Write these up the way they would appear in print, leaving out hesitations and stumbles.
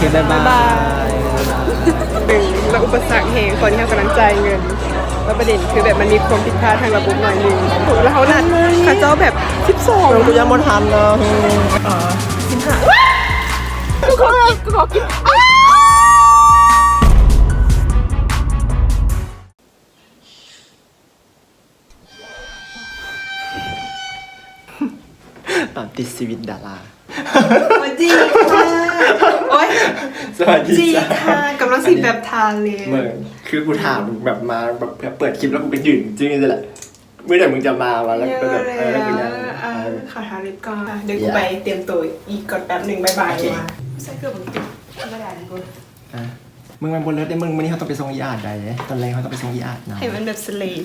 เคบ๊ายบายหนึ่งแล้วอุปสรรคเหตุตอนนี้เรากำลังจ่ายเงินแล้วประเด็นคือแบบมันมีความผิดพลาดทางระบบหน่อยนึงแล้วเขานัดเขาเจ้าแบบ12เรายังไม่ทันนะกูขอกินตามติดชีวิตดาราสวัสดีค่ะโอ๊ย สวัสดี จี จ้า ค่ะกำลังสิแบบทานเลยมึงคือกูถามแบบมาแบบเปิดคลิปแล้วกูไปยืนจริงๆเลยแหละเมื่อไหร่มึงจะมาแล้วก็แบบแล้วกูยังขอทานลิปก่อนเดี๋ยวกูไปเตรียมตัวอีกก่อนแป๊บหนึ่งบายบายมาใส่เกลือบังติดไม่ได้กูมึงมันบนรถได้มึงวันนี้เขาต้องไปส่งอีอาดได้ตอนแรกเขาต้องไปส่งอีอาดนะให้มันแบบสเลย์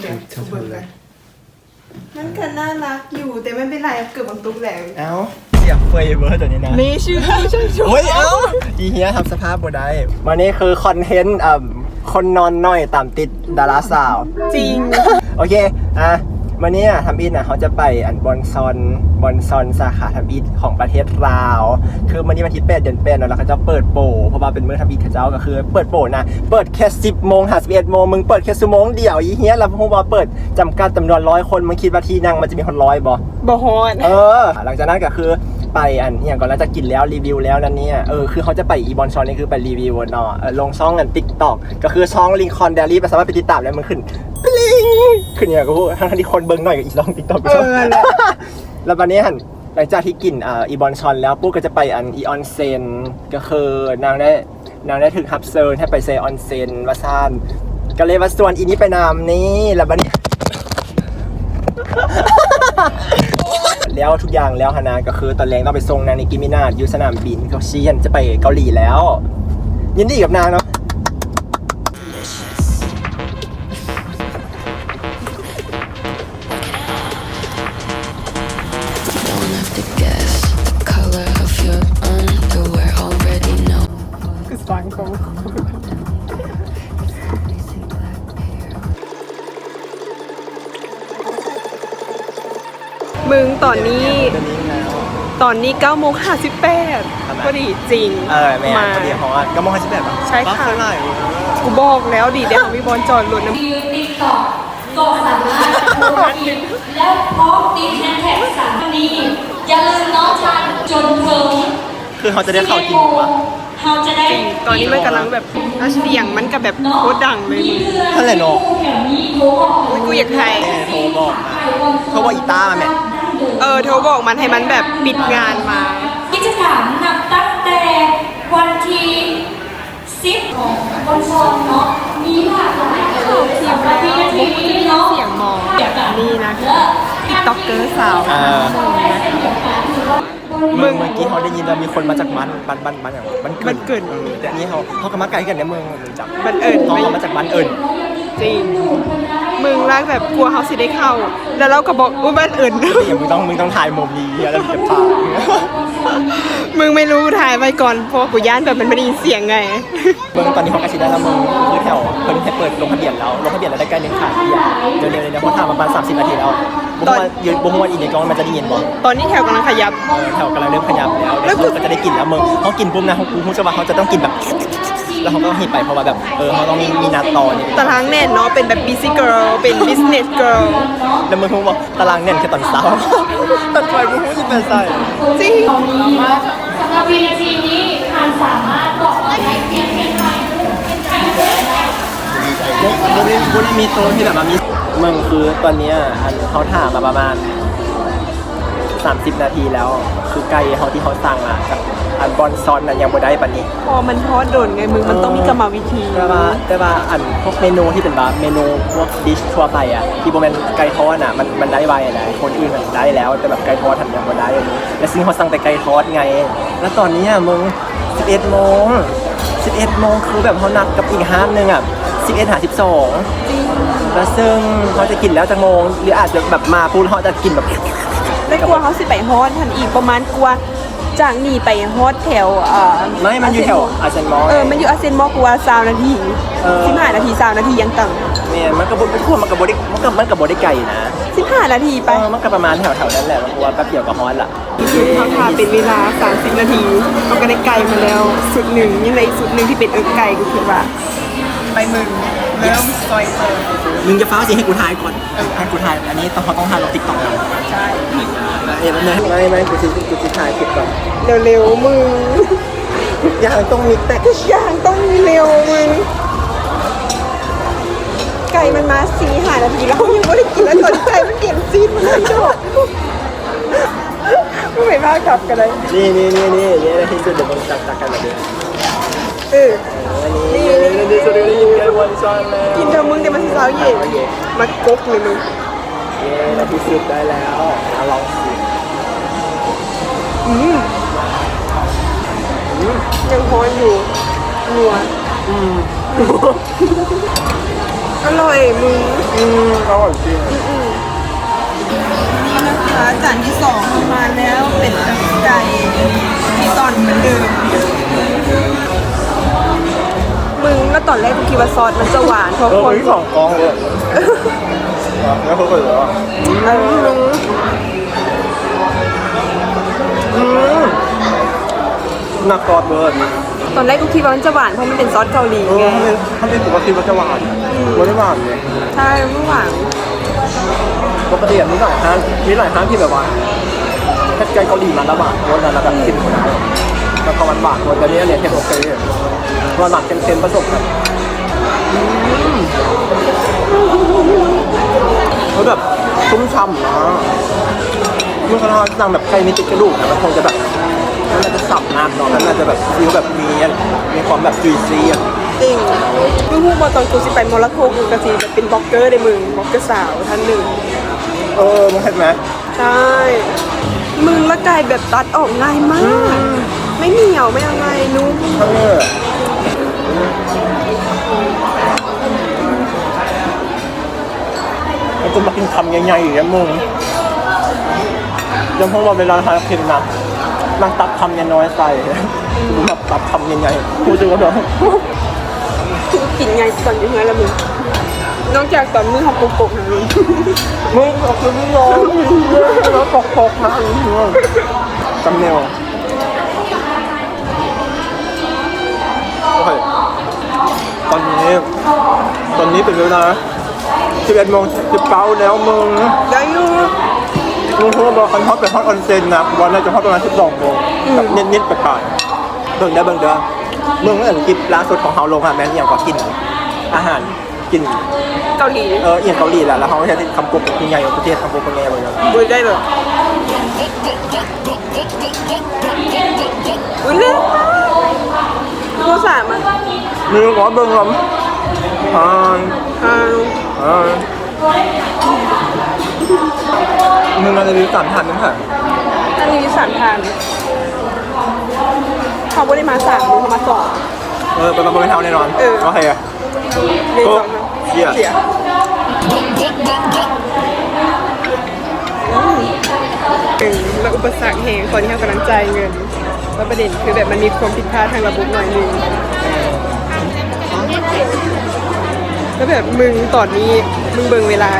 เดี๋ยวกูเบิร์เลยมันก็น่ารักอยู่แต่ไม่เป็นไรเกือบบางตุ๊กแหลงเอ้าเสียบเฟยเบอร์ตัวนี้นะนี่ชื่อโอ้ยเอ้าอีเฮียทำสภาพบ่ได้วันนี้คือคอนเทนต์คนนอนน้อยตามติดดาราสาวจริงโอเควันนี้ทำอินเขาจะไปบอนซอนสาขาทำอินของประเทศลาวคือวันนี้วันที่8 เดือน 8แล้วเขาจะเปิดโปรเพราะว่าเป็นมื้อทำอินเขาเจ้าก็คือเปิดโปรนะเปิดแค่10 โมงถึง11 โมงมึงเปิดแค่ชั่วโมงเดียวอีเหี้ยแล้วพวกว่าเปิดจำกัดจำนวน100 คนมึงคิดว่าที่นั่งมันจะมีคน100บ่ฮอดหลังจากนั้นก็คือไปอย่างก่อนแล้วจะกินแล้วรีวิวแล้วนั่นเนี่ยคือเขาจะไปอีบอนซอนนี่คือไปรีวิวเนาะลงช่องTikTok ก็คือช่องลิงคอนเดลี่ไปสามารถไปติดตามแล้วมันขึ้นปลิงขึ้นเนี่ยก็พูดทั้งที่คนเบิ่งหน่อยกับอีช่องTikTok ไปช่องแล้ววันนี้หลังจากที่กินอีบอนซอนแล้วปุ๊บก็จะไปอีออนเซนก็คือนางได้ถึงฮับเซิร์นให้ไปเซออนเซนว่าซ่านก็เลยว่าส่วนอีนี้ไปนำนี่แล้ววันนี้แล้วทุกอย่างแล้วฮานาก็คือตอนแรกต้องไปส่งนางในกิมินาอยู่สนามบินเขาชี้จะไปเกาหลีแล้วยินดีกับนางเนาะคือสังของมึงตอนนี้9 โมง 58พอดีจริงแม่พอดีของ9 โมง 58ป่ะใช่ค่ะกูบอกแล้วดิเดี๋ยวมีบอลจอดรถนะติ๊กต็อกก็สามารถโพสต์แล้วพร้อมติดแฮชแท็กสามนี้อย่าลืมน้องชันจนเพิ่มคือเขาจะได้เข้ากินวะตอนนี้มันกำลังแบบเสียงมันกับแบบโคตรดังเลยท่านไหนนกกูอยากไทยโทรบอกอีต้ามาแม่โทรบอกมันให้มันแบบปิดงานมากิจกรรมนับตั้งแต่วันที่10ของวันซอนเนาะมีหลากหลายเลยสำหรับที่นี่เนาะเสียงมองนี่นะติ๊กต็อกเกอร์สาวเมื่อกี้เขาได้ยินแล้วมีคนมาจากบ้านอย่างบ้านเกิดแต่นี้เขาก็มาไกลกันเนี่ยมึงจับบ้านเอิญเขามาจากบ้านเอิญจริงมึงรักแบบกลัวเขาสิได้เข้าแล้วเราก็บอกอุ้ยบ้านเอิญมึงต้องถ่ายมุมนี้แล้วจะพามึงไม่รู้ถ่ายไว้ก่อนเพราะกูย่านแบบมันไม่ได้ยินเสียงไงมึงตอนนี้เขากระชิดได้แล้วมึงคือแถวเพิ่นให้เปิดลงทะเบียนแล้วได้ใกล้1 ขาดเดี๋ยวเดี๋ยวเขาทำประมาณ30 นาทีแล้วตอนยืนบงวันอีกในกล้องมันจะได้ยินบ่ตอนนี้แถวกำลังขยับแถวกำลังเริ่มขยับแล้วก็จะได้กินแล้วมึงเขากินปุ๊บนะกูจะว่าเขาจะต้องกินแบบแล้วเขาก็หิบไปเพราะว่าแบบเขาต้องมีนัดต่อนี่ตารางแน่นเนาะเป็นแบบ busy girl เป็น business girl แล้วมึงคงบอกตารางแน่นแค่ตอนเช้าตัดไฟมึงคงจะเป็นใส่จริงสำหรับวินาทีนี้ทานสามารถบอกว่าใช้เพียงเป็นไทยบุรีมีโซนที่แบบมีมึงคือตอนนี้เขาถามมาประมาณ30 นาทีแล้วคือไก่เขาที่เขาสั่งจากบอนซอนยังบ่ได้ปานนี้พอมันทอดโดนไงมึงมันต้องมีกรรมวิธีแต่ว่าพวกเมนูที่เป็นเมนูพวกดิชทั่วไปที่บ่แม่นไก่ทอดมันได้ไวนะคนอื่นมันได้แล้วแต่แบบไก่ทอดยังบ่ได้แล้วซึ่งเขาสั่งแต่ไก่ทอดไงแล้วตอนนี้มึง11 โมงคือแบบเขานัดกับอีกห้างนึง11:52แล้วซึ่งเขาจะกินแล้วจะงงหรืออาจจะแบบมาปูนเขาจะกินแบบแล้วกลัวเขาสิไปฮอดทันอีกประมาณกลัวจากนี่ไปฮอดแถวไม่มันอยู่แถวอาเซนมอลมันอยู่อาเซนมอลกลัว20 นาที15 นาที20 นาทียังต่ำ เนี่ยมันก็ไม่ทั่วมันกับบได้ไก่นะ 15 นาทีไป มันก็ประมาณแถวๆนั้นแหละเพราะว่าแป๊บเดียวก็ฮอตละ เขาทาเป็นเวลา 30 นาทีเขาก็ได้ไก่มาแล้วสุดหนึ่งยังไงสุดหนึ่งที่เป็นไก่กูคิดว่าไปมึงเริ่มซอยเปิด มึงจะฟ้าสิให้กูทายก่อนให้กูทายอันนี้ต้องทายลงติ๊กต็อกนะ ใช่ ไม่กูจะทายผิดก่อน เร็วๆมึง อย่างต้องมีแต่ อย่างต้องมีเร็วมึงไก่มันมา4-5 นาทีแล้วยังไม่ได้กินแล้วตอนไก่มันเก็บซีดมันเลยชอบไม่มากกลับกันเลย นี่ที่สุดเดี๋ยวมึงจัดกันแบบนี้ นี่สุดเลยยิงกันวันซ้อนแล้ว กินเธอมึงเดี๋ยวมันเช้าเย็นมากกเลยมึง แล้วที่สุดได้แล้วลองสิ ยังฮ้อนอยู่นัวอร่อยมึง อร่อยจริง นี่นะคะจานที่2มาแล้วเป็ดกับไก่ที่ตอนเหมือนเดิมมึงแล้วตอนแรกกูคิดว่าซอสมันจะหวานเพราะคน ที่2กองเลยแล้วเขาเปิดแล้วนักกอดเบิร์ด ตอนแรกกูคิดว่ามันจะหวานเพราะมันเป็นซอสเกาหลีไง ถ้าเป็นปกติมันจะหวานไม่ได้หวานเลย ใช่ไม่หวาน ปกติมีหลายร้านที่แบบว่าแค่ใจเกาหลีมันละบาทรสละแบบกินคนละแล้วก็มันบาทรสแต่นี้เนี่ยแค่โอเครสหนักเค็มๆผสมกันแล้วแบบชุ่มฉ่ำนะเมื่อเขาสั่งแบบไก่มีติดกระดูกนะมันคงจะแบบมันน่าจะสับมากเนาะมันน่าจะแบบฟิลแบบมีความแบบจุยซีอ่ะ จริงมึงพูดมาตอนกูสิไปโมร็อกโกกูกะสิแบบเป็นบล็อกเกอร์ได้มึงบล็อกเกอร์สาวท่านหนึ่ง มึงเห็นไหม ใช่มึงละกายแบบตัดออกง่ายมาก ไม่เหนียวไม่อะไรนุ่ม มันจะมากินคำใหญ่ๆอย่างมึงยังเพราะว่าเวลาทานกินนะนั่งตับคำน้อยๆใส่ดูแบบตับคำใหญ่ๆกูจะว่าแบบ กูกินไงตอนอยู่ไงละมึงนอกจากตอนมึงทำโกกๆนะมึง ขอบคุณพี่ยอมแล้วปอกๆนะจำเนียวโอเคตอนนี้เป็นเวลา11:19แล้วมึง ได้อยู่ มึงพูดว่าคันฮอตเป็นฮอตออนเซนนะวันน่าจะฮอตประมาณ12 โมงแบบนิดๆไปเบิ่งเด้อมึงเมื่อคลิปล่าสุดของเฮาลงแม่นอย่างก็กินอาหารกิน เกาหลี อย่างเกาหลีแหละแล้วเขาไม่ใช่คำกบเป็นใหญ่ของประเทศคำกบเป็นใหญ่เลย บุยได้เลยอุ้ยเล่นกูสามอ่ะ มึงขอเบิ่งลำมึงอะไรดี3,000นึงค่ะ อันนี้3,000เขาไม่ได้มา3เขามา2 เป็นบริเทาแน่นอนโอเค เรียน เชี่ย เสียแล้วอุปสรรคแห่งตอนที่เขากำลังจ่ายเงินแล้วประเด็นคือแบบมันมีความผิดพลาดทางระบบหน่อยนึงแล้วแบบมึงตอนนี้มึงเบิ่งเวลา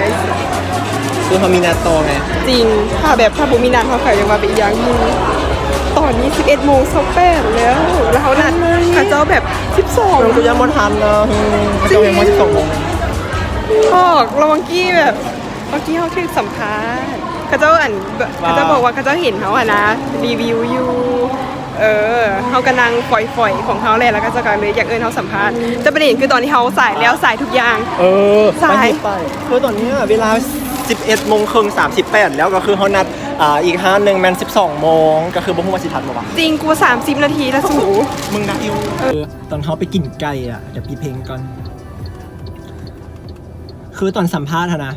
คือเขามีนาโตไง จริงถ้าบุมีนัดเขาขายยังมาเป็นอย่างนึงตอนนี้ 11:28แล้วเขานัดเขาเจ้าแบบ 12 กูยังไม่ทันนะเขาจะยังไม่12 โมง บอกเราเมื่อกี้แบบเมื่อกี้เขาคือสัมภาษณ์เขาเจ้าบอกว่าเขาเจ้าเห็นเขาอะนะรีวิวอยู่เขากำลังฝอยๆของเขาแหละแล้วก็จะกันเลยอยากเขาสัมภาษณ์แต่ประเด็นคือตอนที่เขาสายแล้วสายทุกอย่างสาย คือตอนนี้เวลา 11:38แล้วก็คือเขานัดอีก5นึงแมน12 โมงก็คือบ่ฮู้ว่าสิทันบ่วะ จริงกู30 นาทีแล้วสู มึงนัดอยู่ตอนเขาไปกินไก่อ่ะเดี๋ยวพี่เพลงก่อนคือตอนสัมภาษณ์นะ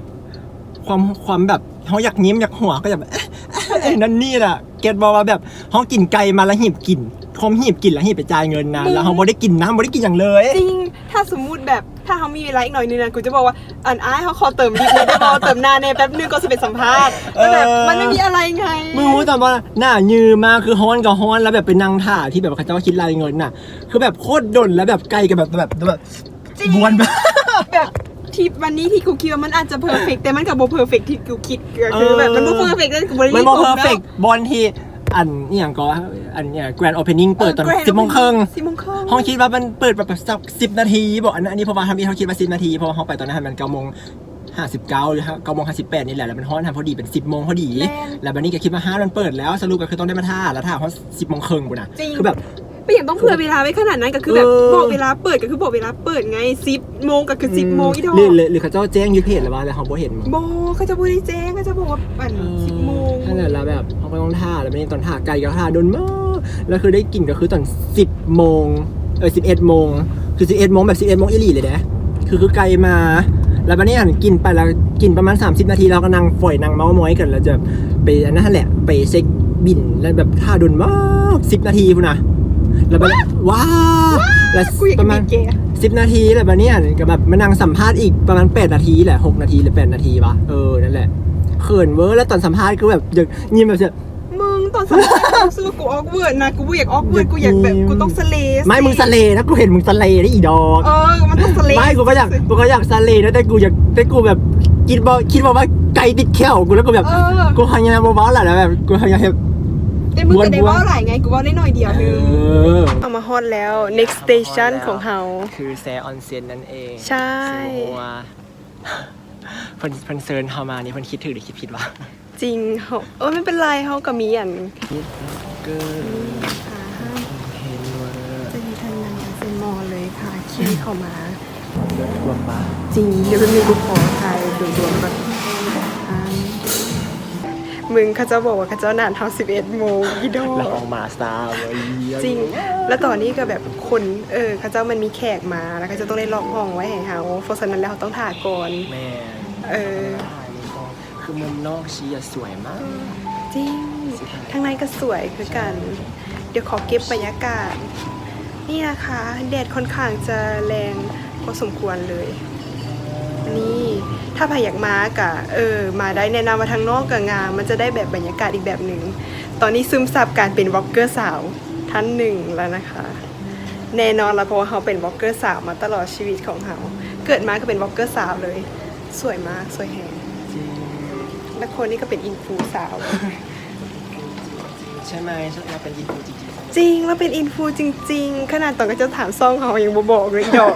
ความแบบเขาอยากยิ้มอยากหัวก็จะแบบนั่นนี่แหละเก็ตบอกว่าแบบเขากินไก่มาแล้วหีบกินเขาหีบกินแล้วหีบไปจ่ายเงินนะแล้วเขาบ่ได้กินน้ำบ่ได้กินอย่างเลย จริงถ้าสมมุติแบบถ้าเขามีเวลาอีกหน่อยนึงนะกูจะบอกว่าเขาขอเติมลิฟต์เลยได้บอกเติมหน้าในแป๊บนึงก็จะเป็นสัมภาษณ์แต่แบบมันไม่มีอะไรไงมึงรู้แต่ว่าหน้ายืมมากคือฮ้อนกับฮ้อนแล้วแบบเป็นนางถ่าที่แบบเขาจะคิดรายเงินน่ะคือแบบโคตรดนแล้วแบบไก่กับแบบบวนแบบ แบบ ที่วันนี้ที่กูคิดว่ามันอาจจะเพอร์เฟกแต่มันกับโบเพอร์เฟกที่กูคิดก็คือแบบมันโบเพอร์เฟกแล้วกูบริ มันบอกเพอร์เฟกบอลที่อันนี่อย่างก็อันเนี่ยแกรนด์โอเพนนิ่งเปิดตอน10 โมงครึ่ง 10 โมงครึ่ง ห้องคิดว่ามันเปิดแบบสัก10 นาทีบอกอันนี้เพราะว่าทำอีเขาคิดว่า10 นาทีเพราะว่าห้องไปตอนนั้นมัน9 โมง 59หรือ9 โมง 58นี่แหละแล้วมันฮ้อนทำพอดีเป็น10 โมงพอดีแล้วบันนี้ก็คิดว่า5มันเปิดแล้วสรุปก็คือต้องได้มาท่าแล้วท่าเพราะ10 โมงครึ่งกูนะคือแบบ ไม่อยากต้องเผื่อเวลาไว้ขนาดนั้นก็คือแบบ เออ บอกเวลาเปิดก็คือบอกเวลาเปิดไง10 โมงก็คือ10 โมงอีดอก หรือเขาเจ้าแจ้งยูเพจหรือว่าแต่เขาบ่เห็นมั้ง โบเขาจะพูดได้แจ้งเขาจะบอกว่าปั่น10 โมง นั่นแหละแล้วแบบเขาไปต้องท่าแล้วไม่ได้ตอนท่าไกลก็ท่าโดนมากแล้วคือได้กลิ่นก็คือตอน10 โมง11 โมงคือ11 โมงแบบ11 โมงอีหลีเลยนะคือไกลมาแล้วบันนี้หันกินไปแล้วกินประมาณ30 นาทีแล้วก็นั่งฝอยนั่งเมาส์มอยกันแล้วจะไปอันนั้นแหละไปเช็คบินแล้วแบบท่าโดนมาก10 นาทีพุ่นนะแล้วบันว้าแล้ว กูอยาก ประมาณ มีเกย์ 10 นาทีแล้วบันนี้หันก็แบบมานั่งสัมภาษณ์อีกประมาณ8 นาทีแหละ6 นาทีหรือ8 นาทีปะนั่นแหละเขินเวอร์แล้วตอนสัมภาษณ์ก็แบบอยากยิ้มแบบ มึงตอนสมัยกูสู้กูออกเวิร์ดนะกูอยากออกเวิร์ดกูอยากแบบกูต้องสเลส ไม่มึงสเลนะกูเห็นมึงสเลได้อีดอก มันต้องสเลส ไม่กูก็อยากสเลนะแต่กูแบบคิดว่าไก่ติดแข้วกูแล้วกูแบบกูพยายามเบาๆแหละแล้วแบบกูพยายาม แต่มึงก็ได้ว่าหลายไงกูว่าได้หน่อยเดียวนึงเอามาฮอตแล้ว next station ของเฮา คือแซออนเซ็นนั่นเอง ใช่ ว่าเพิ่นเซิร์นเฮามานี่เพิ่นคิดถึงหรือคิดผิดวะ จริงเขาไม่เป็นไรเขาก็มีอัน เกินเห็นว่า จะมีทันนันเซนมอเลยค่ะขี่เข้ามา รถรวมปะ จริงเดี๋ยวมันมีกูขอไทยรวมๆแบบมึงเขาจะบอกว่าเขาจะนานเท่า11 โมงอีดอ เราออกมาซาเว้ย จริง แล้วตอนนี้ก็แบบคนเขาเจ้ามันมีแขกมาแล้วเขาจะต้องได้ล็อกห้องไว้ให้เขาเพราะฉะนั้นแล้วเขาต้องถ่ายก่อน แม่ ถ่ายในกล้องคือมุมนอกชี้อะสวยมาก จริงทางในก็สวยคือกัน เดี๋ยวขอเก็บบรรยากาศ นี่นะคะแดดค่อนข้างจะแรงพอสมควรเลยนี่ถ้าใครอยากมากะมาได้แนะนำมาทางนอกกับงามมันจะได้แบบบรรยากาศอีกแบบหนึ่งตอนนี้ซึมซับการเป็นวอล์กเกอร์สาวท่านหนึ่งแล้วนะคะ แน่นอนละเพราะว่าเขาเป็นวอล์กเกอร์สาวมาตลอดชีวิตของเขาเกิดมาก็เป็นวอล์กเกอร์สาวเลย สวยมากสวยแฮง จริง และคนนี้ก็เป็นอินฟูสาว ใช่ไหมเราเป็นอินฟูจริง จริงแล้วเป็นอินฟูจริง ๆ ขนาดตอนก็จะถามซ่องเขายังบอกเลยดอก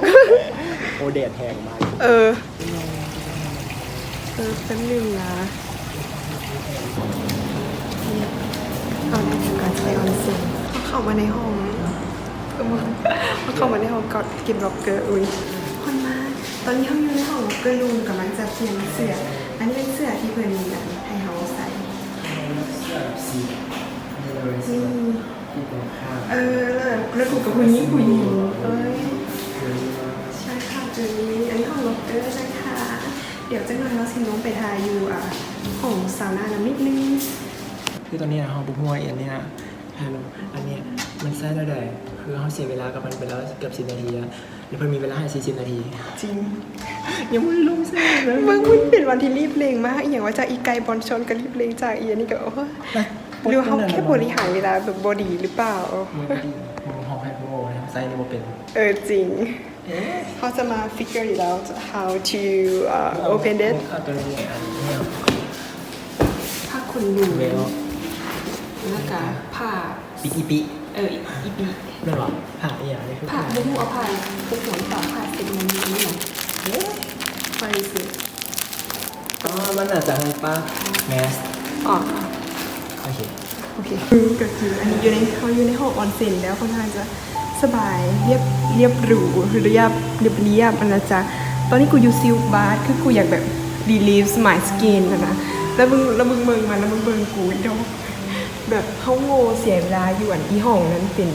ๆโอเดดแหงมาก แป๊บนึงนะเอาในการใช้ออนเซ็นเข้ามาในห้องเข้ามาในห้องกอดกินร็อกเกอร์อุ้ยคนมากตอนนี้เขาอยู่ในห้องร็อกเกอร์รูมกำลังจะเปลี่ยนเสื้ออันนี้เป็นเสื้อที่เพื่อนมีแบบให้เขาใส่แล้วถูกกับผู้หญิงใช่ค่ะตัวนี้อันนี้ของร็อกเกอร์นะคะ เดี๋ยวจะนำเราสิน้องไปทาอยู่ของซาวน่าน้ำนิดนึง คือตอนนี้นะเขาบุกมวยอันนี้นะฮัลโหลอันนี้มันแซ่ได้เลยคือเขาเสียเวลากับมันไปแล้วเกือบ10 นาทีแล้วเพิ่นมีเวลาให้40 นาที จริง ยังไม่ลงแซ่เลย มึงเป็นวันที่รีบเร่งมากอย่างว่าจากอีไกบอลชนก็รีบเร่งจากอีอันนี้ก็หรือว่าเขาแค่บริหารเวลาแบบบอดีหรือเปล่า มือดีมือห้องไฮโฟนะครับไซน์นี่บ่เป็น จริงเขาจะมา figure it out how to open it ตัวนี้อันนี้ ผ้าขนหนู เวล แล้วก็ผ้า ปิอีปิ อีปี นั่นหรอผ่าอย่างนี้คือ ผ้าบุ้งเอาผ้าบุ้งหัวผ้าเซ็ตมันนี้หรอไปสิ มันอาจจะให้ป้าแมส อ๋อ โอเค ก็คืออันนี้เขาอยู่ในห้องออนเซ็นแล้วค่อนข้างจะสบายเรียบหรูเรียบมันนะจ๊ะตอนนี้กูอยู่ซิลบาร์คือกูอยากแบบ relieve my skin นะแล้วมึงเบิ่งมาแล้วมึงเบิ่งกูอีดอกแบบเขาโง่เสียเวลาอยู่อันที่ห้องนั้นเป็น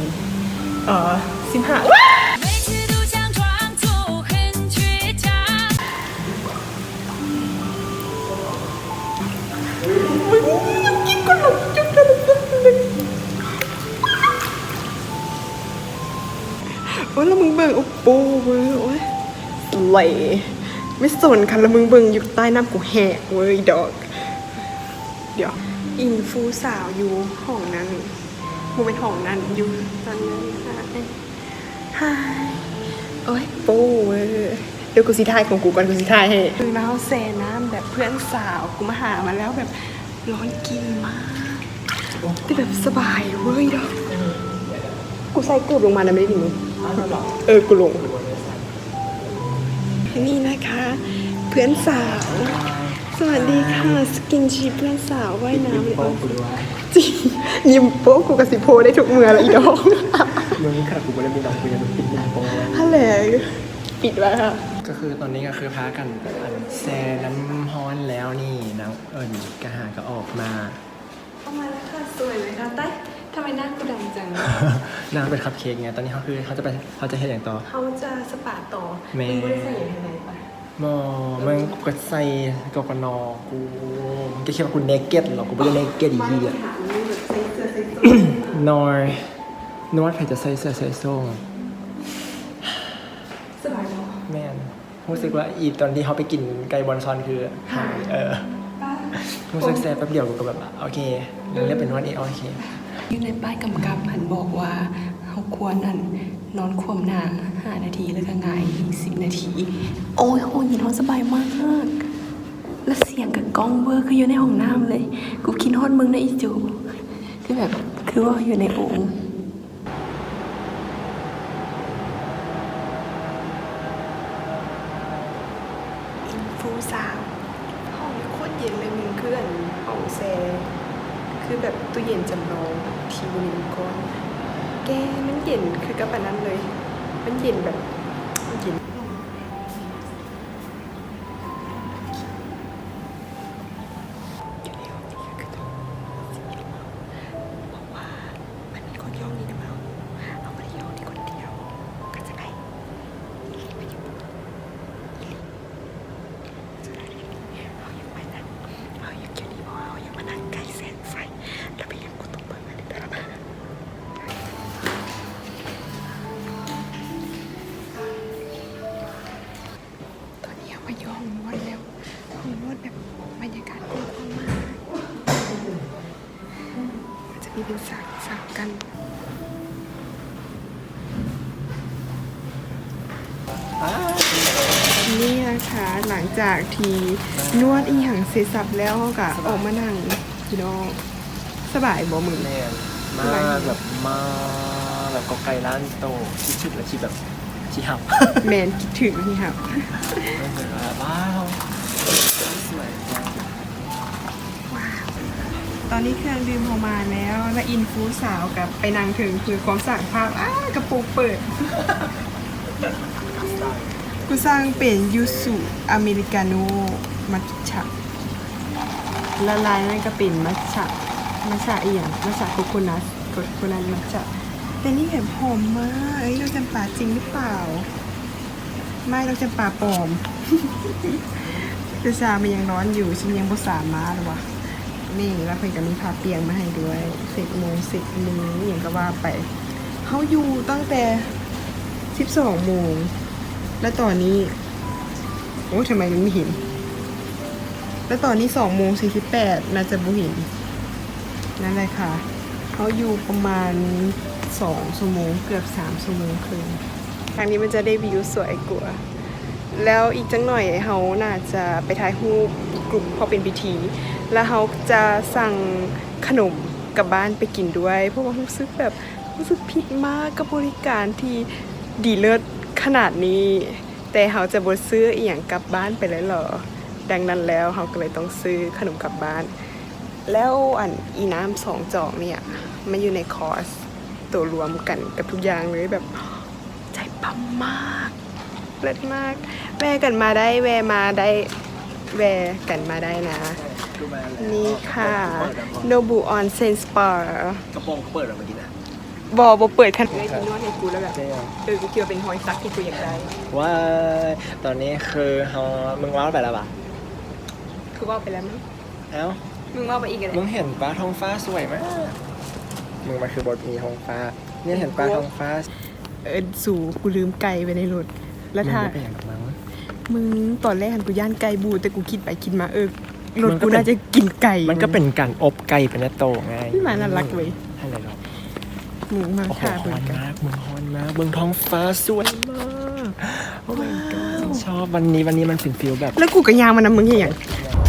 15每次都想装作很倔强。 มึงยังกินขนมจุ๊บเลยโอ้ยแล้วมึงเบิ่งโอ้โหเว้ยโอ้ยไหลไม่สนค่ะแล้วมึงเบิ่งอยู่ใต้น้ำกูแหกเว้ยดอกเดี๋ยวอินฟูสาวอยู่ห้องนั้นมึงเป็นห้องนั้นอยู่ตอนนั้นค่ะโอ้ยโป้เว้ย ดี๋ยวกูสิทายของกูก่อนกูสิทายให้คือน้ำแซ่น้ำแบบเพื่อนสาวกูมาหามาแล้วแบบร้อนกินมากแต่แบบสบายเว้ยดอกกูใส่เกือบลงมานะไม่ได้ดิมึงกูลงนี่นะคะ เพื่อนสาว สวัสดีค่ะสกินชีเพื่อนสาวว่ายน้ำเลยจริงยิ้มโป๊ะกูกับสิโพได้ทุกเมื่อแล้วอีดอก มึงค่ะกูไม่ได้มีน้องกูยังปิดมุมโป้ ฮัลโหลปิดไว้ค่ะ ก็คือตอนนี้ก็คือพากันแซ่น้ำฮ้อนแล้วนี่น้ำกระหาก็ออกมา เข้ามาแล้วค่ะสวยเลยค่ะใต้ทำไมหน้ากูดำจัง นางเป็นคัพเค้กไงตอนนี้เขาจะเห็นอย่างต่อ เขาจะสปาต่อ แม่ มึงไม่ได้ใส่อย่างไรปะ มึงก็ใส่กกนกูมึงจะคิดว่ากูเนกเก็ตหรอกูไม่ได้เนกเก็ตอีกทีอ่ะ ถามมึงแบบใส่เสื้อใส่ส้ม นอยนวดใครจะใส่เสื้อใส่ส้ม สบายเนาะ แม่นรู้สึกว่าอีตอนที่เขาไปกินไก่บอลซอนคือหายป้า รู้สึกแซ่บแป๊บเดียวกูก็แบบโอเคยังเรียกเป็นนวดโอเค อยู่ในป้ายกำกับหันบอกว่าเขาควรนอนควมหน้า5 นาทีแล้วก็ง่ายอีก10 นาที โอ้ยโหยินท้องสบายมากแล้วเสียงกับกล้องเวอร์คืออยู่ในห้องน้ำเลย กูคิดฮอดมึงนะอีจูคือแบบคือว่าอยู่ในโอ่งอินฟูสาวห้องนี้โคตรเย็นเลยมึงเพื่อนห้องแซคือแบบตู้เย็นจำลองทีวีก้อนแกมันเย็นคือกับอันนั้นเลย มันเย็นแบบเย็นมายอมนวดแล้วห้องนวดแบบบรรยากาศกว้างมากมันจะมีเป็นสากกันนี่นะคะหลังจากที่นวดอีหยังเสร็จสับแล้วเขาก็ออกมานั่งพี่น้องสบายบ่มึง แม่นมาแบบก็ไก่ร้านโตคิดชุดแล้วคิดแบบชิฮับ แมนคิดถึงนี่ครับ ว้าวสวย ตอนนี้เครื่องดื่มพอมาแล้วและอินฟูสาวกับไปนางถึงคือความสั่งภาพกระปุกเปิด กูสร้างเป็นยูสุอเมริกาโน่มัทฉะละลายนั่นก็เป็นมัทฉะอีหยังมัทฉะโคโคนัทมัทฉะแต่นี่แบบหอมมากเราจำปาจริงหรือเปล่าไม่เราจำปาปลอม คือชามันยังร้อนอยู่ฉันยังบ่สามารถหรอวะนี่แล้วเพิ่นก็มีผ้าเปียงมาให้ด้วย10 โมง 10 มื้ออย่างก็ว่าไปเขาอยู่ตั้งแต่12 โมงแล้วตอนนี้โอ้ทำไมมันไม่เห็นแล้วตอนนี้2 โมง 48น่าจะบ่เห็นนั่นแหละค่ะเขาอยู่ประมาณ2 ชั่วโมงเกือบ3 ชั่วโมงครึ่งทางนี้มันจะได้วิวสวยกว่าแล้วอีกจังหน่อยเขาน่าจะไปถ่ายรูปกลุ่มพอเป็นพิธีแล้วเขาจะสั่งขนมกลับบ้านไปกินด้วยเพราะว่ารู้สึกผิดมากกับบริการที่ดีเลิศขนาดนี้แต่เขาจะบ่ซื้ออีหยังกลับบ้านไปเลยเหรอดังนั้นแล้วเขาก็เลยต้องซื้อขนมกลับบ้านแล้วอีน้ำ2 จอกเนี่ยมันอยู่ในคอร์สตัวรวมกันกับทุกอย่างเลยแบบใจปั๊มมากเลิศมากแวะกันมาได้นะ นี่ค่ะโนบุออนเซนสปาก ระโปรงเปิดออกมาดีนะ บเปิดคันเลยนวดให้กูแล้วแบบกูคิดว่าเป็นหอยซักที่กูอยากได้ ว่าตอนนี้คือมึงว้าวไปแล้วปะ คือว่าไปแล้วมั้ง เอ้า มึงว่าไปอีกอะไร มึงเห็นปลาท้องฟ้าสวยมากมึงมาคือบทมีท้องฟ้าเนี่ยเห็นปลาท้องฟ้า สู่กูลืมไก่ไปในรถแล้วถ้า มึงไม่เป็นอย่างนั้นมั้ง มึงตอนแรกหันกูย่านไก่บูแต่กูคิดไปคิดมารถกูน่าจะกินไก่ มันก็เป็นการอบไก่เป็นโตไง ที่มาน่ารักเว้ย อะไรหรอ มึงมา โอ้โห ค่ะ ฮอนมากมึงฮอนมากเบิ่งท้องฟ้าสวยมาก โอ้ my god ชอบวันนี้มันฟิลแบบ แล้วกูกับยางมันนะมึงอย่าง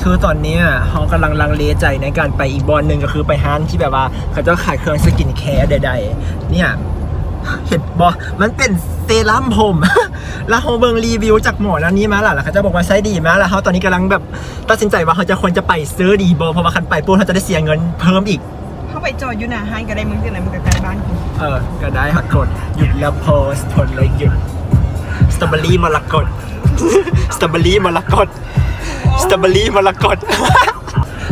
คือตอนเนี้ยเขากำลังลังเลใจในการไปอีกบอลหนึ่งก็คือไปห้างที่แบบว่าเขาจะขายเครื่องสกินแคร์ใดๆเนี่ยเห็นบอมันเป็นเซรั่มผม แล้วเขาเบิ่งรีวิวจากหมอนั้นนี้มาล่ะแล้วเขาจะบอกว่าใช้ดีมาแล้วเขาตอนนี้กำลังแบบตัดสินใจว่าเขาจะควรจะไปซื้อดีบอเพราะว่าคันไปปุ๊บเขาจะได้เสียเงินเพิ่มอีก เข้าไปจอดอยู่หน้าห้างก็ได้มึงจะไหนมึงกับการบ้านกู ก็ได้หักกดหยุดแล้วโพสผลเลยหยุดสตรอเบอรี่มรกต สตรอเบอรี่มรกตสตรอเบอรี่มรกต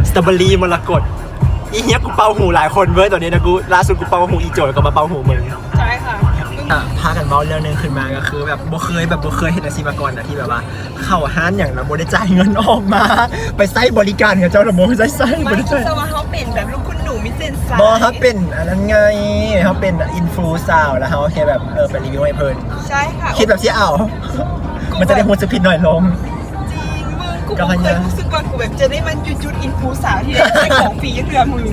สตรอเบอรี่มรกตอีเนี้ยกูเป่าหูหลายคนเว้ยตอนนี้นะกูล่าสุดกูเป่าหูอีโจยก็มาเป่าหูมึง ใช่ค่ะ พากันเมาเรื่องนึงขึ้นมาก็คือแบบบ่เคยเห็นอาชีพมาก่อนนะที่แบบว่าเข้าห้านอย่างเราบ่ได้จ่ายเงินออกมา ไปใช้บริการกับเจ้าระบบใช้บ มัน ริ คื กา อ ร สว่าเขาเป็นแบบลูกคุณหนูมิเซนไซ บอเขาเป็นอันนั้นไงเขาเป็นอินฟลูสาวแล้วเขาแค่แบบไปรีวิวให้เพิ่น ใช่ค่ะ คิดแบบที่เอา มันจะได้หัวจะผิดหน่อยลง จริงมึงกูเคยรู้สึกว่ากูแบบจะได้มันจุดอินฟูสาวที่ได้ใช้ของฟรีเรือมึง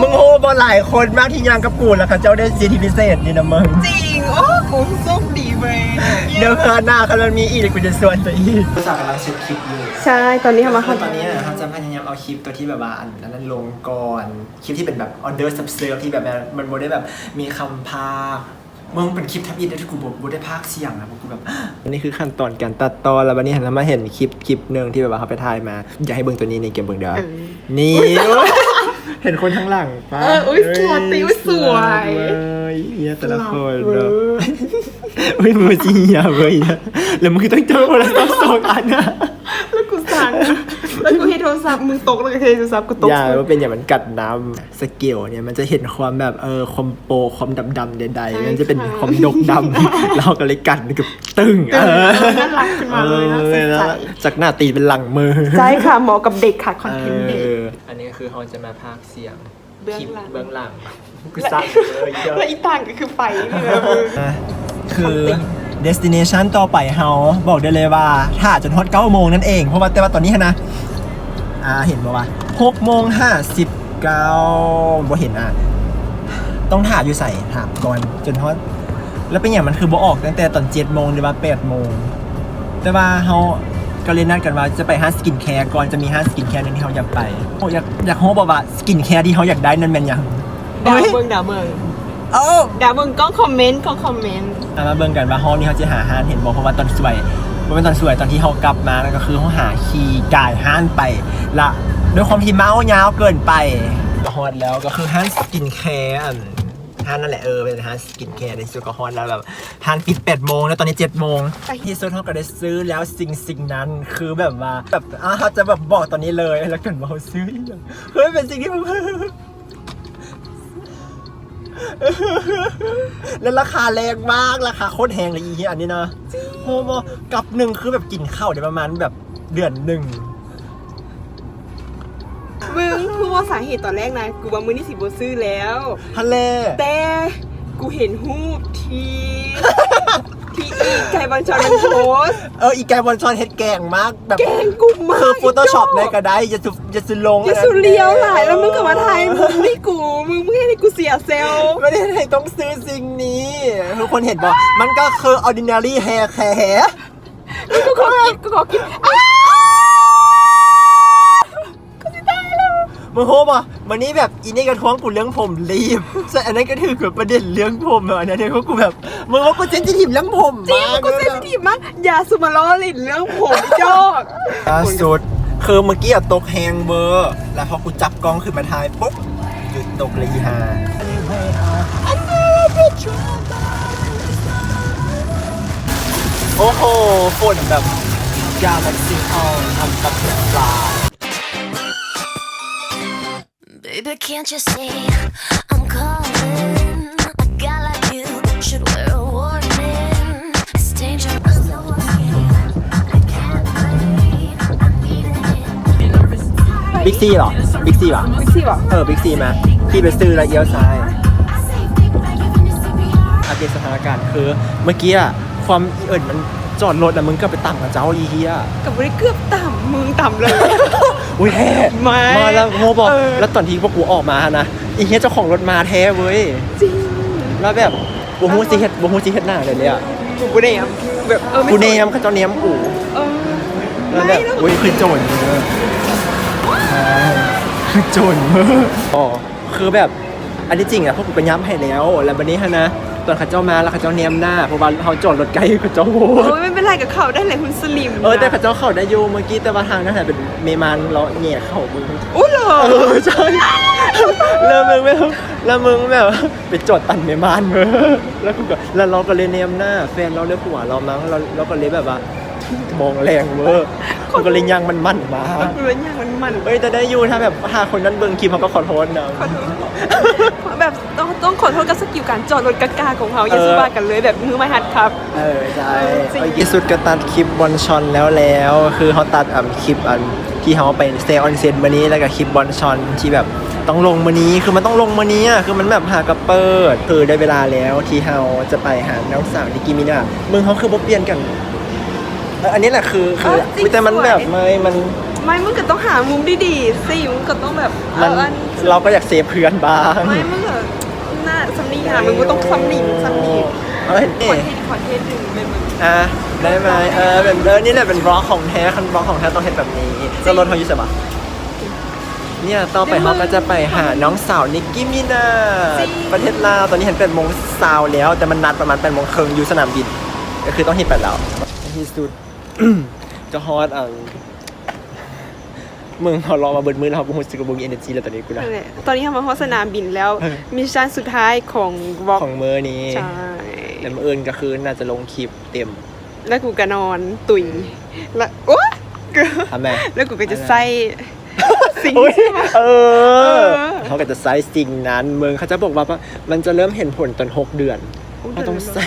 มึงโหบอหลายคนมากที่ยางกับกูแล้วเขาเจ้าได้สิทธิพิเศษนี่นะมึง จริงโอ้กูโชคดีเว้ย เดี๋ยวหน้าเขาจะมีอีกกูจะส่วนตัวอีกภาษากำลังเช็คคลิปอยู่ ใช่ตอนนี้ทำมา ตอนนี้เขาจะพยายามเอาคลิปตัวที่แบบว่าอันนั้นลงก่อนคลิปที่เป็นแบบ under subserve ที่แบบมันโบได้แบบมีคำพากย์มึงเป็นคลิปทับอินที่กูโบได้พากย์เสียงนะกูแบบอันนี้คือขั้นตอนการตัดต่อแล้ววันนี้เรามาเห็นคลิปหนึ่งที่แบบว่าเขาไปถ่ายมาอยากให้เบิ่งตัวนี้ในเกมเบิ่งเด้อนี่ เห็นคนข้างหลังปะ อุ้ยสวยติวสวย เฮียแต่ละคนเนาะเฮ้ยมือจีเฮียเว้ยแล้วมึงคือต้องเจอคนละสองอันนะ แล้วกูสั่งแล้วกูให้โทรศัพท์มึงตกแล้วก็ให้โทรศัพท์กูตก อย่าว่าเป็นอย่างมันกัดน้ำสเกลเนี่ยมันจะเห็นความแบบความโปความดำๆใดๆมันจะเป็นความดกดำเราก็เลยกัดมันกับตึ้ง น่ารักขึ้นมาเลยนะสดใส จากหน้าตีเป็นหลังมือ ใช่ค่ะเหมาะกับเด็กค่ะคอนเทนต์เด็ก อันนี้คือเขาจะมาพากย์เสียง เบื้องหลัง เบื้องหลังกูสั่งเลยเยอะ แล้วอีต่างก็คือไฟนี่เลยมึง คือ destination ต่อไปเฮาบอกได้เลยว่าถ้าจนฮอต9โมงนั่นเองเพราะว่าแต่ว่าตอนนี้นะเห็นบ่ว่า6โมง59บ่เห็นต้องถามอยู่ใส่ถามก่อนจนฮอตแล้วเป็นอย่างมันคือบ่ออกตั้งแต่ตอน7โมงหรือว่า8โมงแต่ว่าเฮาก็เลยนัดกันว่าจะไปห้างสกินแคร์ก่อนจะมีห้างสกินแคร์นึงที่เฮาอยากไปอยากโฮบอกว่าสกินแคร์ที่เฮาอยากได้นั่นเป็นหยัง ดาวเมืองดาวเมือง เอ้า ดาวเมืองก็คอมเมนต์ก็คอมเมนต์ มาเบิ่งกันว่าห้องนี้เขาจะหาห้านเห็นบอกเพราะว่าตอนสวยตอนสวยตอนที่เขากลับมาแล้วก็คือเขาหาคีย์กายห้านไปละด้วยความที่เมายาวเกินไปฮอตแล้วก็คือห้านสกินแคร์ห้านนั่นแหละเป็นห้านสกินแคร์ในสุดก็ฮอตแล้วแบบห้านปิด8โมงแล้วตอนนี้7โมงที่สุดเขาก็ได้ซื้อแล้วสิ่งนั้นคือแบบว่าแบบเขาจะแบบบอกตอนนี้เลยแล้วกันว่าเขาซื้ออย่างเฮ้ยเป็นสิ่งที่แล้วราคาแรงมากราคาโคตรแพงเลยอีอันนี้นะโฮโมกับหนึ่งคือแบบกินข้าวเดี๋ยวประมาณแบบเดือนหนึ่ง มึงคือว่าสาเหตุตอนแรกนะกูว่ามือนี่สิบซื้อแล้ว ทะเล แต่กูเห็นรูปที่อีไก่บัญชรโพส อีแกบอลชอนเฮ็ดแกงมากแบบ แกงกูมาก คือโฟโต้ช็อปได้ก็ได้อย่าสุลง อย่าสุเลียวหลายแล้วมึงกลับมาไทยมึงนี่กูมึงไม่ให้กูเสียเซลล์ ไม่ได้ให้ต้องซื้อสิ่งนี้ทุกคนเห็นป่ะมันก็คือ ordinary hair care กูขอคิดมึงโฮป่ะวันนี้แบบอีนี่กระท้วงกูเรื่องผมรีบส่วนอันนั้นก็ถือกับประเด็นเรื่องผมอันนั้นเพราะกูแบบมึงว่ากูเซนซิทีฟเรื่องผม จริง มาก กูเซนซิทีฟมากอย่าสุมาล้อลิ่นเรื่องผมจอก ล่าสุดคือเมื่อกี้ตกแฮงเบอร์แล้วพอกูจับกล้องขึ้นมาถ่ายปุ๊บหยุดตกเลยฮะโอ้โหฝนแบบยาวแบบซิงออนทำกับปลาBaby, can't you see I'm calling? A guy like you should wear a warning. It's dangerous. No one I can't breathe. I need it. บิ๊กซีเหรอบิ๊กซีป่ะ บิ๊กซี่ป่ะ บิ๊กซีมาพี่ไปซื้อแล้วเอี้ยวซ้ายอัปเดตสถานการณ์คือเมื่อกี้ความมันจอดรถมึงก็ไปต่ำกับเจ้าอีเฮีย กับไม่ได้เกือบต่ำมึงต่ำเลย อุ้ยแท้ ไม่ มาแล้วโมบอกแล้วตอนที่พวกกูออกมานะอีเฮียเจ้าของรถมาแท้เว้ย จริง แล้วแบบบูฮูซีเฮ็ดหน้าเลยอ่ะ กูบ่ได้อ่ะแบบไม่ กูเนมเขาเจ้าเนมกู เออ แล้ว ไม่ แบบ แล้ว อุ้ยคือโจรเนอะคือโจรเนอะอ๋อคือแบบอันที่จริงอ่ะพวกกูไปย้ำให้แล้วแล้ววันนี้ฮะนะตอนเขาเจ้ามาแล้วเขาเจ้าเนมหน้าเพราะว่าเขาจอดรถไกลเขาเจ้าโว้ โอ้ยไม่เป็นไรกับเขาได้เลยคุณสลิม แต่เขาเจ้าเข้าได้อยู่เมื่อกี้แต่ว่าทางนั้นน่ะเป็นเมมานเลาะแหย่เข้ามึง อู้เหรอ ใช่แล้วมึงแบบไปจอดตันเมมานมึงแล้วกูก็แล้วเราก็เลยเนมหน้าแฟนเราเลือกหัวเรามั้งเราก็เลยแบบว่ามองแรงเว้ยกูก็เลยยังมันมั่นมา เรื่องอย่างมัน เอ้ยแต่ได้อยู่ถ้าแบบหาคนนั้นเบิ่งคลิปเขาก็ขอโทษนะ ขอโทษแบบต้องขอโทษกับสกิลการจอดรถกากาของเขาอย่าสบายกันเลยแบบมือไม่หัดครับ ใช่ จริง ที่สุดก็ตัดคลิปบอลชอนแล้วคือเขาตัดคลิปที่เขาไปสเตย์ออนเซ็นวันนี้แล้วก็คลิปบอลชอนที่แบบต้องลงมื้อนี้คือมันต้องลงมื้อนี้อ่ะคือมันแบบหากระเปิดคือได้เวลาแล้วที่เราจะไปหาน้องสาวนิกกี้มิน่ามึงเขาคือบ่เปลี่ยนกันอันนี้แหละคือแต่มันแบบไม่มึงก็ต้องหามุมดีๆสิมึงก็ต้องแบบ เราก็อยากเซฟเพื่อนบ้าง ไม่มึงก็หน้าสำนีหามึงก็ต้องสำนี เอ้ย ขอเทสหนึ่งเป็นมึง ได้ไหมเป็นนี่แหละเป็นบล็อกของแท้คันบล็อกของแท้ต้องเห็นแบบนี้จะรถเขาอยู่ใช่ปะเนี่ยต่อไปเขาก็จะไปหาน้องสาวนิกกี้มินาประเทศลาวตอนนี้เห็น8:00 แล้วแต่มันนัดประมาณ8:30อยู่สนามบินก็คือต้องเห็น8แล้วที่สุด จะฮอตมึงเขารอมาเบิดมือแล้วเขาบุ้งสิกบุ้งเอเนจีแล้วตอนนี้กูนะ ตอนนี้ทำมาฮอสนามบินแล้วมิชชั่นสุดท้ายของวอล์ก ของมือนี้ ใช่ แต่มื้ออื่นก็คือน่าจะลงคลิปเต็ม แล้วกูก็นอนตุยแล้วโอ๊ะ ทำไม แล้วกูก็จะใส่สิ่ง อุ๊ยเขาก็จะใส่สิ่งนั้นมึงเขาจะบอกว่ามันจะเริ่มเห็นผลตอน6 เดือนเขาต้องใส่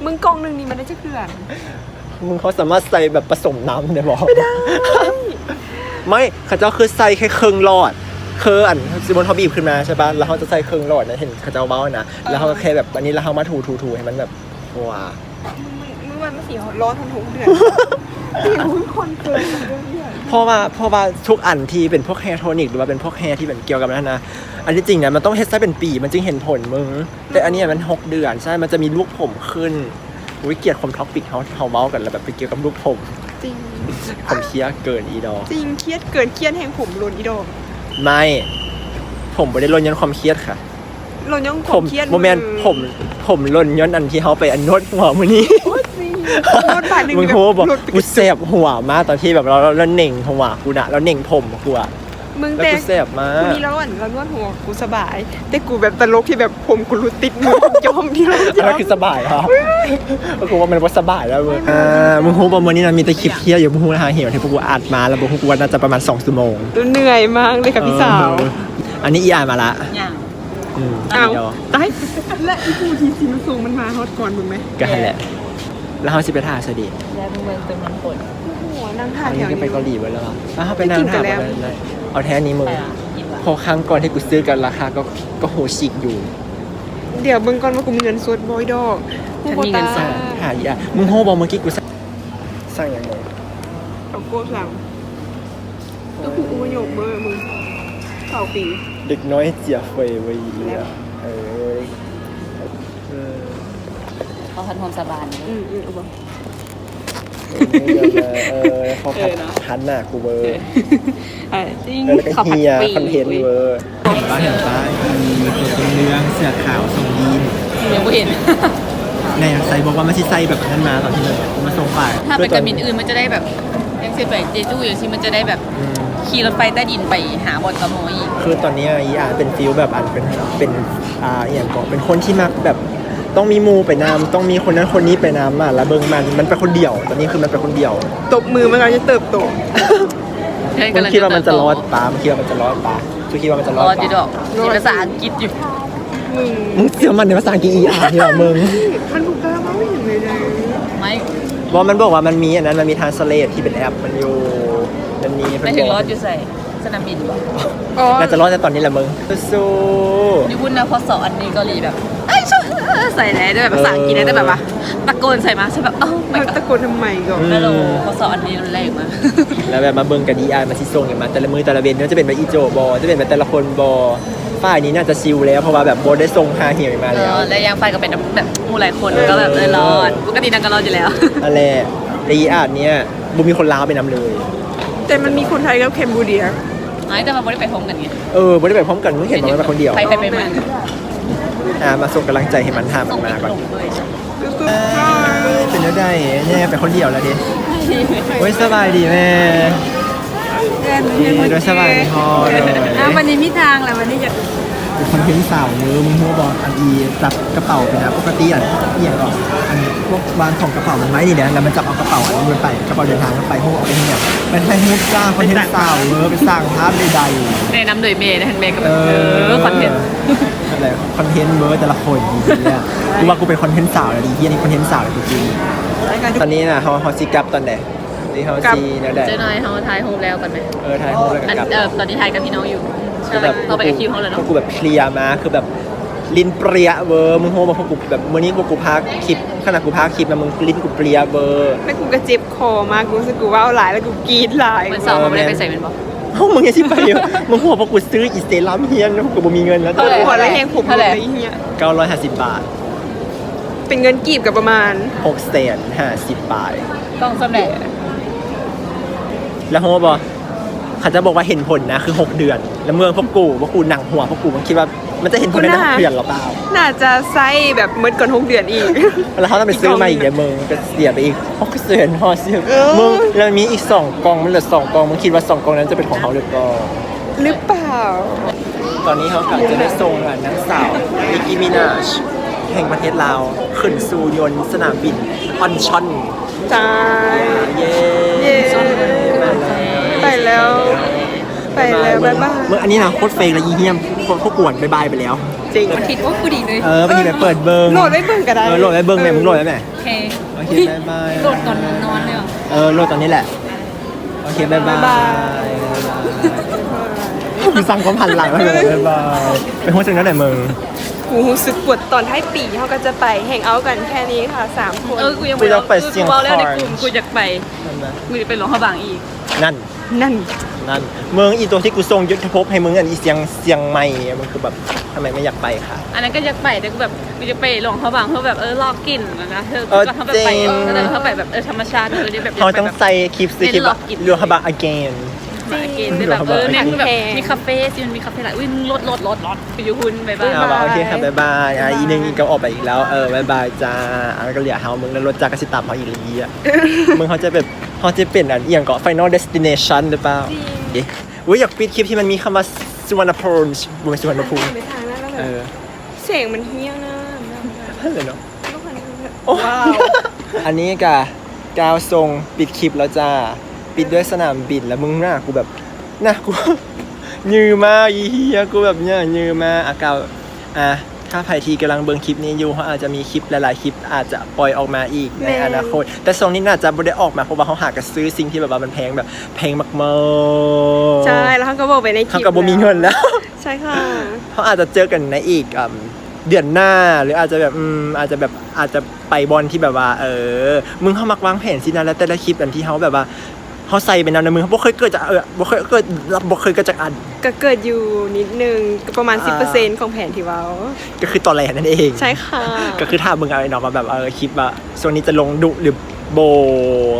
มึงกล่องหนึ่งนี่มันได้จะเกลือน มึงเขาสามารถใส่แบบผสมน้ำได้บอกไม่ได้ ไม่เขาเจ้าคือใส่แค่ครึ่งหลอดคือซิมอนเขาบีบขึ้นมาใช่ป่ะแล้วเขาจะใส่ครึ่งหลอดนะเห็นเขาเจ้าเบ้านะแล้วเขาก็แค่แบบอันนี้แล้วเขามาถูให้มันแบบว้า มึงมันสีร้อนทันทุกเดือนพี่คุณคนเกินเรื่อง เพราะว่าทุกอันที่เป็นพวกแฮร์โทนิกหรือว่าเป็นพวกแฮร์ที่เป็นเกี่ยวกับนั้นนะอันที่จริงเนี่ยมันต้องเฮ็ดซะเป็นปีมันจึงเห็นผลมึงแต่อันนี้มัน6 เดือนใช่มันจะมีลูกผมขึ้นวิเกียรติความท็อปปิกเขาเมาส์กันแล้วแบบไปเกี่ยวกับลูกผม จริง ผมเครียดเกินอีดอ จริงเครียดเกินเครียดแห่งผมโลนอีดอก ไม่ผมไม่ได้ลนย้อนความเครียดค่ะ โลนยังผมเครียด โมเมนต์ผมลนย้อนอันที่เขาไปนวดหัวมื้อนี้ รถบาทหนึ่ง มึงโหบอกกูเสบหัวมากตอนที่แบบเราเหน่งหัวกูนะเราเหน่งผมกูอะ มึง แล้ว แต่ กูเสบมาก กูนี่แล้วเรานวดหัวกูสบาย แต่กูแบบตลกที่แบบผมกูรุดติดมือยอมที่เรา อันนั้นคือสบายครับกูว่ามันว่าสบายแล้วมึงมึงโหบอกมื้อนี้นะมีแต่คลิปเที่ยวอยู่มึงโหนะฮะเหี่ยวที่พวกกูอัดมาแล้วพวกกูว่าน่าจะประมาณ2 ชั่วโมง เหนื่อยมากเลยค่ะพี่สาว อันนี้อีอ่านมาละเอา เดี๋ยว ตายและอีกูทีซีมันสูงมันมาฮอตก่อนมึงไหม ก็ให้แหละแล้วเขาสิไปถ่ายสดี แล้วเมืองเต็มน้ำฝน โอ้โหนั่งถ่า อั ย น แถ นี้ ว ก็ไป นี้ เกาหลีไว้แล้วแล้วเขาไปนั่ง ไปกินกั ถ่าน ย แล้ว ไปเลยเอาแท้นี้มึง ไปอ่ะกินว่ะ พอครั้งก่อนที่กูซื้อกันราคาก็โหชิกอยู่ เดี๋ยวมึงก่อนว่ากูมีเงินสดบอยดอก ฉันมีเงินสด หายอ่ะมึงโหบอกเมื่อกี้กูสั่งยังไง เอาโก้สั่งแล้วกูโยกเบอร์มึงเข่าปี เด็กน้อยเจียเฟยไว้เลยอ่ะเขาพันความสบาย เอาบ่ เขาพันหน้ากูเบอร์ จริง แล้วก็ เขาผัด เฮีย ปี คอนเทนต์เบอร์บ้านเห็นป้าอีตัวเป็นเรื่องเสื้อขาวทรงยีน ยังไม่เห็น ในไซบอกว่าไม่ใช่ไซแบบนั้นมาตอนที่มาส่งฝ่าย ถ้าไปกับมินอื่นมันจะได้แบบยังเช่นไปเจจูอย่างที่มันจะได้แบบขี่รถไฟใต้ดินไปหาบอลกระโมยอีก คือตอนนี้อีอาเป็นฟิลแบบเป็นอย่างก่อนเป็นคนที่มักแบบต้องมีมูไปนำต้องมีคนนั้นคนนี้ไปนำแล้วเบิ้งมันเป็นคนเดียวตอนนี้คือมันเป็นคนเดียว ตบมือมันก็จะเติบโต มันคิดว่ามันจะรอดปามันคิดว่ามันจะรอดปาคือคิดว่ามันจะร ร อ อ ด อยู่ด ปา อกมีภาษาอังกฤษอยู่ มึงเชื่อมันในภาษาอังกฤษอีอาที่ว่ามึง มันถูกต้องไม่เห็นเลยนะ ไม่ ว่ามันบอกว่ามันมีอันนั้นมันมีทรานสเลทที่เป็นแอปมันอยู่มันมี ไม่ถึงรอดอยู่ใส่สนามบินป่ะ น่าจะรอดแต่ตอนนี้แหละมึงสู้ นี่วุ่นนะพอสอนนี่เกาหลีแบบไอ้ช่วยใส่ไหนได้แบบภาษาอังกฤษได้แบบว่าตะโกนใส่มาใช่แบบเอ้าไม่ ตะโกนทำไมก่อน ฮัลโหลพอสอนนี่รุนแรงมาก แล้วแบบมาเบิ่งกันดีอามาซิส่งอย่างมาแต่ละมือแต่ละเวนก็จะเป็นแบบอีโจบอจะเป็นแบบแต่ละคนบอ ฝ่ายนี้น่าจะซิลแล้วเพราะว่าแบบโบได้ส่งหาเหี่ยวมา เอ แล้ว อแล้วยังไฟก็เป็นแบบหมู่หลายคนก็แบบรอดปกตินางก็รอดอยู่แล้ว อะไรแต่อีอาดเนี่ยบุมีคนลาวไปนำเลย แต่มันมีคนไทยกับเคมบูเดีย ไอ้แต่มาบ่ได้ไปพร้อมกันไง บ่ได้ไปพร้อมกันมึงเห็นมันไปคนเดียว ไปมา มาส่งกำลังใจให้มันทำมันมาก่อน เลย เป็นแล้วได้เนี่ยไปคนเดียวแล้วดิโอ้ยสบายดีแม่โดยสบายดีพอเลย วันนี้มีทางแหละวันนี้จะ เป็นคอนเทนต์สาวเนื้อมึงหัวบอลอันอีจับกระเป๋าไปนะปกติอันเอียงก่อนอันพวกวางของกระเป๋ามันไม้ดีเนี่ยแล้วมันจับเอากระเป๋าอันนี้ไปกระเป๋าเดินทางมันไปหัวออกไปที่เนี่ยเป็นไทยฮูปสร้างคอนเทนต์สาวเนื้อเป็นสร้างภาพใด แนะนำโดยเมย์นะเมย์ก็แบบคอนเทนต์ อะไรคอนเทนต์เบอร์แต่ละคนเนี่ยกูว่ากูเป็นคอนเทนต์สาวเลยดีที่นี่คอนเทนต์สาวเลยจริงตอนนี้นะเขาซีกลับตอนไหนที่เขาซีเนี่ยได้ เจ้านายเขาทายโฮมแล้วกันไหม ถ่ายรูปแล้วก็กลับ ตอนนี้ทายกับพี่น้องอยู่ คือแบบ เราไปกับคิวเขาแล้วเนาะ กูแบบเคลียร์มาคือแบบลิ้นเปรี้ยเวอร์มึงโหมาพวกกูแบบมื้อนี้กูพากคลิปขนาดกูพากคลิปนะมึงลิ้นกูเปรี้ยเวอร์ แล้วกูก็เจ็บคอมากกูรู้สึกกูว่าเอาหลายแล้วกูกรีดหลาย วันเสาร์เขาไม่ได้ไปใส่เป็นบอก เอ้ามึงไงชิบไปเดียวมึงหัวพวกกูซื้ออีสเตลัมเฮียนกูบ่มีเงินแล้ว เออหัวแล้วแหงผมหมดเลยเฮีย 950 บาท เป็นเงินกีบกับประมาณ 650 บาท ต้องสำเร็จ แล้วโหบอเขาจะบอกว่าเห็นผลนะคือ6เดือน แล้วเมื่อพวกกูหนังหัวพวกกูมันคิดว่ามันจะเห็นผลใน6เดือนหรือเปล่า น่าจะไส้แบบเมื่อก่อน6 เดือนอีก แล้วเขาต้องไปซื้อมาอีกเดี๋ยวมึงก็เสียไปอีก6เดือนห่อเสียมึงแล้วมีอีก2กล่องมันเหลือ2กล่องมึงคิดว่า2กล่องนั้นจะเป็นของเขาหรือเปล่า หรือเปล่า ตอนนี้เขากำลังจะได้ส่งนางสาวนิกกี้มินาชแห่งประเทศลาวขึ้นสู่ยนต์สนามบินออนชอน ตาย เย้ เย้ไปแล้วบ๊ายบาย เมื่ออันนี้นะโคตรเฟกและยีเฮียมพวกกวนบายไปแล้ว จริง คิดว่ากูดีเลย ไปยีไปเปิดเบิ้ง โหลดไว้เบิ่งก็ได้ โหลดไว้เบิ้งแม่มึงโหลดไว้แม่ โอเค โอเคบายบาย โดดก่อนนอนเลยเหรอ โหลดตอนนี้แหละโอเคบายบายมึงสั่งความหันหลังแล้วเลยบายบายเป็นหัวจึงนั่นแหละมึง กูรู้สึกปวดตอนท้ายปีเขาก็จะไปแฮงเอาท์กันแค่นี้ค่ะ3 คน กูยังไม่กูแล้วในกลุ่มกูอยากไปกูจะไปหลวงพระบางอีก นั่น นั่น เมืองอีตัวที่กูส่งยุทธภพให้มึงอันอีเสียงใหม่มันคือแบบทำไมไม่อยากไปค่ะ อันนั้นก็อยากไปแต่กูแบบกูจะไปหลวงพระบางเพื่อแบบลอกกลิ่นนะเธอ เออ ก็ทำแบบไป จริง ก็เลยเขาไปแบบธรรมชาติแบบ เขาต้องใส่คลิปสิคลิปว่าเรือฮาบะ again มาเกณฑ์แบบเนี่ยคือแบบมีคาเฟ่ซิมันมีคาเฟ่หลายอุ้ยรถไปอยู่หุ่นไปบ้าง โอเคครับบ๊ายบายอีนึงอีกก็ออกไปอีกแล้วบ๊ายบายจ้าก็เหลือเฮามึงแล้วรถจักรสิตามเขาอีกลีอ่ะมึงเขาจะแบบเขาจะเป็นอันเอียงก็ final destination หรือเปล่าอยากปิดคลิปที่มันมีคำว่าสุวรรณภูมิบุญสุวรรณภูมิ ไปทางนั้นแล้วแบบเสียงมันเฮี้ยนะ เลยเนาะ ว้าว อันนี้กะกาวทรงปิดคลิปแล้วจ้าปิดด้วยสนามบินแล้วมึงหน้ากูแบบหน้ากู ยือมาอีเฮียกูแบบเนี่ยยือมาอากาศถ้าใครที่กำลังเบิ่งคลิปนี้อยู่เขาอาจจะมีคลิปหลายๆคลิปอาจจะปล่อยออกมาอีกในอนาคตแต่ทรงนี้น่าจะไม่ได้ออกมาเพราะว่าเขาหากระซื้อสิ่งที่แบบว่ามันแพงแบบแพงมากๆ ใช่แล้วเขาก็บอกไปในคลิป เขาก็บ่มีเงินแล้ว ใช่ค่ะ เขาอาจจะเจอกันในอีกเดือนหน้าหรืออาจจะแบบอาจจะไปบอลที่แบบว่ามึงเขามักวางแผนสินะแล้วแต่ละคลิปอันที่เขาแบบว่าเขาใส่เป็นแนวในมือเขาบ่เคยเกิดจากบ่เคยเกิดจากอัน ก็เกิดอยู่นิดนึงก็ประมาณ 10% ของแผนที่เว้า ก็คือตอนแรกนั่นเอง ใช่ค่ะ ก็คือถ้ามึงเอาไอ้ดอกมาแบบคลิปว่าช่วงนี้จะลงดุหรือโบ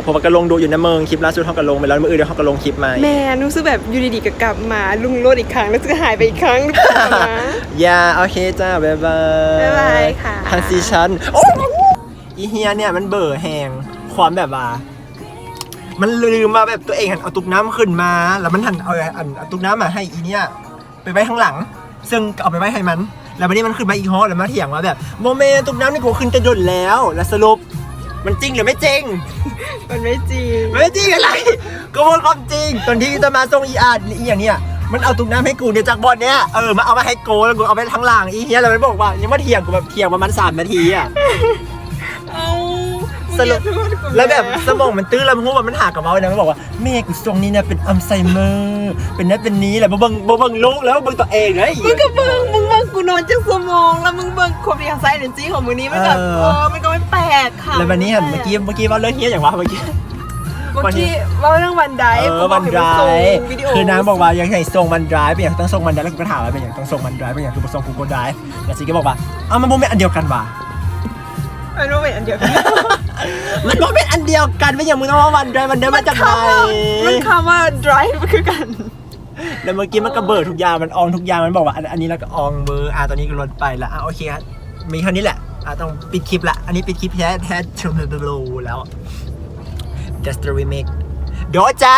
เพราะว่าก็ลงดุอยู่นะมึงคลิปล่าสุดเขาก็ลงไปแล้วเมื่ออื่นเดี๋ยวเขาก็ลงคลิปใหม่ แม่รู้สึกแบบอยู่ดีๆก็กลับมาลุงโลดอีกครั้งแล้วจะหายไปอีกครั้งหรือเปล่านะ อย่าโอเคจ้าบ๊ายบาย บ๊ายบายค่ะ ทันซีชันโอ้อีเฮียเนี่ยมันเบื่อแหงความแบบว่ามันลืมมาแบบตัวเองหันเอาตุกน้ำขึ้นมาแล้วมันหันเอาตุกน้ำมาให้อีเนี่ยไปไว้ข้างหลัง ซึ่งเอาไปไว้ให้มันแล้ววันนี้มันขึ้นมาอีกฮอแล้วมาเถียงว่าแบบโมเมนต์ตุกน้ำนี่กูขึ้นจะดนแล้วแล้วสรุปมันจริงหรือไม่จริง มันไม่จริง ไม่จริงอะไรก็พูดความจริงตอนที่จะมาส่งอีอาร์อีอย่างเนี้ยมันเอาตุกน้ำให้กูเนี่ยจากบอลเนี้ยมาเอามาให้กูแล้วกูเอาไปทั้งหลังอีเฮียแล้วมันบอกว่ายังมาเถียงกูแบบเถียงประมาณ3 นาทีอ่ะ เอา สรุปแล้วแบบสมองมันตื้อแล้วมันพูดว่ามันหากับเราเนี่ยมันบอกว่าแม่กูทรงนี้เนี่ยเป็นอัลไซเมอร์เป็นนั่นเป็นนี้แหละบ่เบิ่งลูกแล้วบ่เบิ่งตัวเองเลย มึงก็เบิ่งกูนอนจังชั่วโมงแล้วมึงเบิ่งความอยากใส่เอเนอร์จีของมือนี้มันแบบมันก็ไม่แปลกค่ะ แล้ววันนี้เห็นเมื่อกี้ว่าเรื่องเฮียอย่างว่าเมื่อกี้ เมื่อกี้ว่าเรื่องวันได วันได วิดีโอ คือนางบอกว่ายังไงส่งวันไดเป็นอย่างต้องส่งวันไดแล้วกูก็ถามว่าเป็นอย่างต้องส่งวันไดเป็นอย่างคือส่งกูโกไดแล้วซีก็บอกว่าอ้าวมันเป็นอันเดียวกันว่ะ ไม่รู้เป็นอันเดียวกัน มันก็เป็นอันเดียวกันไม่อย่างมึงต้องว่าวันไดมาจากไหน มันคำว่า drive คือกัน แล้วเมื่อกี้มันก็เบิดทุกอย่างมันอองทุกอย่างมันบอกว่าอันนี้แล้วก็อองเบอร์ตอนนี้ก็ลดไปละโอเคครับมีเท่านี้แหละต้องปิดคลิปละอันนี้ปิดคลิปแท้ชมดูแล้ว Just the remake โดจ้า